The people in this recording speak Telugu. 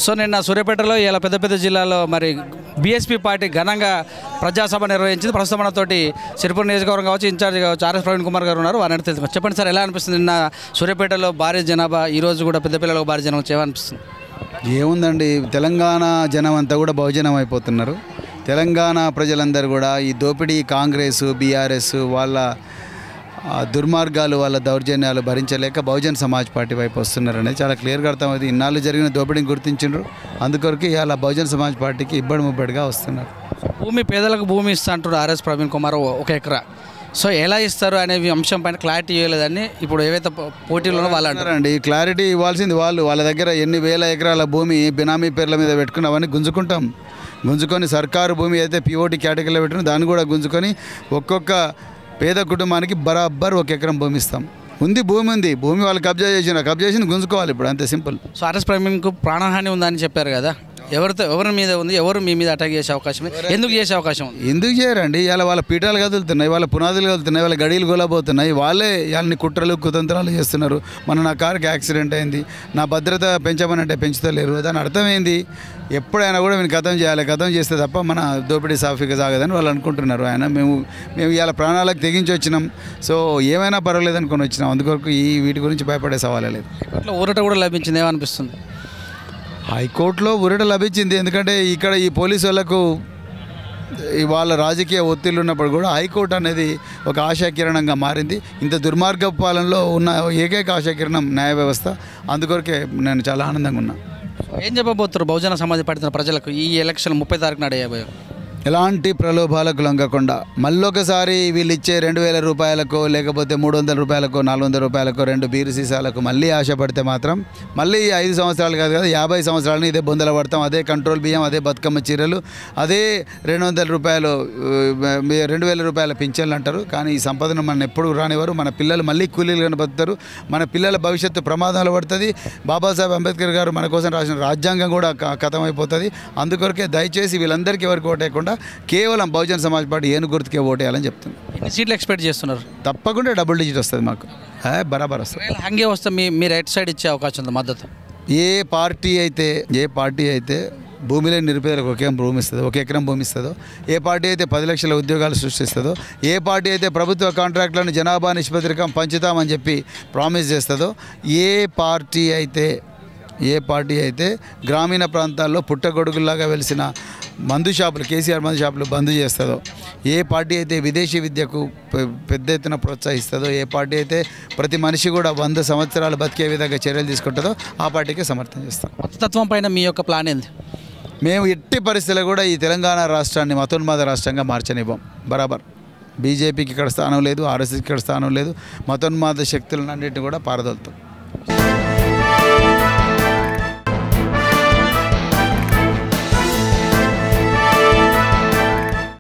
సో నిన్న సూర్యాపేటలో ఇలా పెద్ద పెద్ద జిల్లాలో మరి బీఎస్పీ పార్టీ ఘనంగా ప్రజాసభ నిర్వహించింది. ప్రస్తుతం మనతోటి సిరిపురం నియోజకవర్గం కావచ్చు, ఇన్ఛార్జ్ కావచ్చు ఆర్ఎస్ ప్రవీణ్ కుమార్ గారు ఉన్నారు. వారిని తెలుసు. చెప్పండి సార్, ఎలా అనిపిస్తుంది నిన్న సూర్యాపేటలో భారీ జనాభా, ఈరోజు కూడా పెద్ద పిల్లలకు భారీ జనం ఏమనిపిస్తుంది? ఏముందండి, తెలంగాణ జనం అంతా కూడా బహుజనం అయిపోతున్నారు. తెలంగాణ ప్రజలందరూ కూడా ఈ దోపిడీ కాంగ్రెస్ బీఆర్ఎస్ వాళ్ళ దుర్మార్గాలు వాళ్ళ దౌర్జన్యాలు భరించలేక బహుజన్ సమాజ్ పార్టీ వైపు వస్తున్నారనేది చాలా క్లియర్గా అర్థమైంది. ఇన్నాళ్ళు జరిగిన దోపిడీని గుర్తించారు, అందుకొరకు ఇలా బహుజన్ సమాజ్ పార్టీకి ఇబ్బడి ముబ్బడిగా వస్తున్నారు. భూమి పేదలకు భూమి ఇస్తా అంటారు ఆర్ఎస్ ప్రవీణ్ కుమార్ 1 ఎకరా. సో ఎలా ఇస్తారు అనే అంశం పైన క్లారిటీ ఇవ్వలేదని ఇప్పుడు ఏవైతే పోటీలో వాళ్ళు అంటారండి. క్లారిటీ ఇవ్వాల్సింది వాళ్ళ దగ్గర ఎన్ని వేల ఎకరాల భూమి బినామీ పేర్ల మీద పెట్టుకుని అవన్నీ గుంజుకొని సర్కారు భూమి అయితే పిఓటి కేటగిరీలో పెట్టుకుని దాన్ని కూడా గుంజుకొని ఒక్కొక్క పేద కుటుంబానికి బరాబర్ 1 ఎకరం భూమి ఇస్తాం. భూమి వాళ్ళు కబ్జా చేసింది గుంజుకోవాలి. ఇప్పుడు అంతే సింపుల్. సో ఆర్ఎస్ ప్రవీణ్కు ప్రాణహాని ఉందని చెప్పారు కదా, ఎవరి మీద ఉంది? ఎవరు మీ మీద అటాక్ చేసే అవకాశం, ఎందుకు చేసే అవకాశం ఉంది? ఎందుకు చేయరండి? ఇలా వాళ్ళ పీఠాలు కదులుతున్నాయి, వాళ్ళ పునాదులు కదులుతున్నాయి, వాళ్ళ గడియలు గొలబోతున్నాయి. వాళ్ళే వాళ్ళని కుట్రలు కుతంత్రాలు చేస్తున్నారు. నా కారుకి యాక్సిడెంట్ అయింది, నా భద్రత పెంచమనంటే పెంచుతలేరు. దాని అర్థమైంది, ఎప్పుడైనా కూడా మేము కథం చేస్తే తప్ప మన దోపిడీ సాఫీగా సాగదని వాళ్ళు అనుకుంటున్నారు. మేము ఇవాళ ప్రాణాలకు తెగించి వచ్చినాం. సో ఏమైనా పర్వాలేదు అనుకుని వచ్చినాం. అందుకొరకు వీటి గురించి భయపడే సవాలే లేదు. ఇట్లా ఊరట కూడా లభించింది, ఏమనిపిస్తుంది? హైకోర్టులో ఊరట లభించింది. ఎందుకంటే ఇక్కడ ఈ పోలీసు వాళ్ళకు వాళ్ళ రాజకీయ ఒత్తిళ్ళు ఉన్నప్పుడు కూడా హైకోర్టు అనేది ఒక ఆశాకిరణంగా మారింది. ఇంత దుర్మార్గ పాలనలో ఉన్న ఏకైక ఆశాకిరణం న్యాయ వ్యవస్థ. అందుకొరకే నేను చాలా ఆనందంగా ఉన్నా. ఏం చెప్పబోతున్నారు బహుజన సమాజ్ పార్టీ ప్రజలకు ఈ ఎలక్షన్ 30 తారీఖున అయ్యబోయారు? ఎలాంటి ప్రలోభాలకు లొంగకుండా మళ్ళొకసారి వీళ్ళు ఇచ్చే 2000 రూపాయలకో లేకపోతే 300 రూపాయలకో 400 రూపాయలకో 2 బీరు సీసాలకు మళ్ళీ ఆశపడితే మాత్రం మళ్ళీ 5 సంవత్సరాలు కాదు కదా 50 సంవత్సరాలని ఇదే బొందల పడతాం. అదే కంట్రోల్ బియ్యం, అదే బతుకమ్మ చీరలు, అదే 200 రూపాయలు 2000 రూపాయల పింఛన్లు అంటారు. కానీ ఈ సంపదను మన ఎప్పుడు రానివారు. మన పిల్లలు మళ్ళీ కూలీలుగా బతుకుతారు. మన పిల్లల భవిష్యత్తు ప్రమాదాలు పడుతుంది. బాబాసాహెబ్ అంబేద్కర్ గారు మన కోసం రాసిన రాజ్యాంగం కూడా ఖతమైపోతుంది. అందుకొరకే దయచేసి వీళ్ళందరికీ ఎవరికి ఓటేయకుండా కేవలం బహుజన్ సమాజ్ పార్టీ ఏను గుర్తుకే ఓటేయాలని చెప్తుంది. ఎన్ని సీట్లు ఎక్స్పెక్ట్ చేస్తున్నారు? తప్పకుండా డబుల్ డిజిట్ వస్తుంది మాకు, బరాబర్ వస్తుంది. హంగే వస్తే మీ రైట్ సైడ్ ఇచ్చే అవకాశం ఉంది మద్దతు? ఏ పార్టీ అయితే భూమిలో నిరుపేదలకు 1 ఎకరం భూమి ఇస్తుందో, 1 ఎకరం భూమి ఇస్తుందో, ఏ పార్టీ అయితే 10 లక్షల ఉద్యోగాలు సృష్టిస్తుందో, ఏ పార్టీ అయితే ప్రభుత్వ కాంట్రాక్టులను జనాభా నిష్పత్తికం పంచుతామని చెప్పి ప్రామిస్ చేస్తుందో, ఏ పార్టీ అయితే గ్రామీణ ప్రాంతాల్లో పుట్టగొడుగుల్లాగా వెలిసిన మందు షాపులు, కేసీఆర్ మందు షాపులు బంద్ చేస్తుందో, ఏ పార్టీ అయితే విదేశీ విద్యకు పెద్ద ఎత్తున ప్రోత్సహిస్తుందో, ఏ పార్టీ అయితే ప్రతి మనిషి కూడా 100 సంవత్సరాలు బతికే విధంగా చర్యలు తీసుకుంటుందో ఆ పార్టీకి సమర్థన చేస్తాం. మతతత్వం పైన మీ యొక్క ప్లాన్ ఏంది? మేము ఎట్టి పరిస్థితుల్లో కూడా ఈ తెలంగాణ రాష్ట్రాన్ని మతోన్మాద రాష్ట్రంగా మార్చనివ్వం. బరాబర్ బీజేపీకి ఇక్కడ స్థానం లేదు, ఆర్ఎస్ఎస్కి ఇక్కడ స్థానం లేదు. మతోన్మాద శక్తులన్నింటినీ కూడా పారదోలుతాం.